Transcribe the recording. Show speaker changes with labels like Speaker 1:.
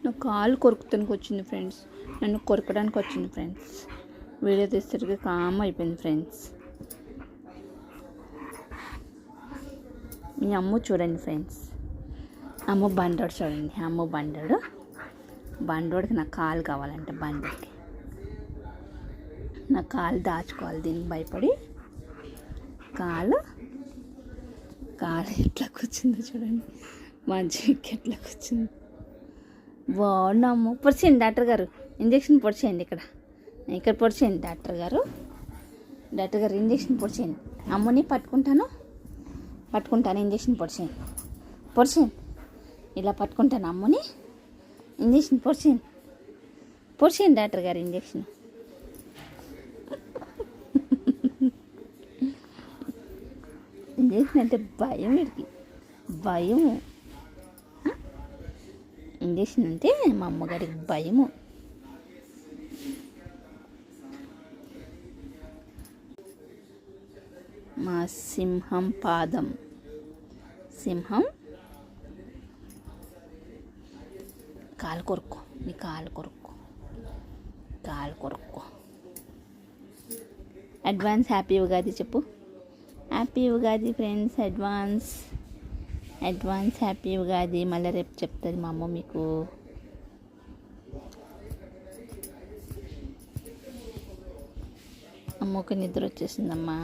Speaker 1: నా కాలు కొరుకుతానికి వచ్చింది ఫ్రెండ్స్, నన్ను కొరకడానికి వచ్చింది ఫ్రెండ్స్. వీడియో తీసేసరికి కామ్ అయిపోయింది ఫ్రెండ్స్. మీ అమ్మ చూడండి ఫ్రెండ్స్, అమ్మ బండోడు చూడండి, అమ్మ బండోడికి నా కాలు కావాలంటే బండికి నా కాలు దాచుకోవాలి. దీనికి భయపడి కాలు ఎట్లా కూర్చుందో చూడండి, మంచిగా ఎట్లా కూర్చుంది. బాగున్నాము. పొడిచేయండి డాక్టర్ గారు, ఇంజక్షన్ పొడిచేయండి. ఇక్కడ పొడిచేయండి డాక్టర్ గారు ఇంజక్షన్ పొడిచేయండి. అమ్మని పట్టుకుంటాను, ఇంజక్షన్ పొడిచేయండి. ఇలా పట్టుకుంటాను అమ్మని, ఇంజక్షన్ పొడిచేయండి డాక్టర్ గారు ఇంజక్షన్. ఇంజక్షన్ అంటే భయం, వీడికి భయము. ఇంజక్షన్ అంటే మా అమ్మగారికి భయము. మా సింహం పాదం, సింహం కాలు కొరుక్కో, నీ కాలు కొరుక్కో. అడ్వాన్స్ హ్యాపీ ఉగాది చెప్పు. Happy Ugadi friends, advance happy Ugadi. మళ్ళీ రేపు చెప్తుంది మా అమ్మ మీకు. అమ్మకి నిద్ర వచ్చేసిందమ్మా.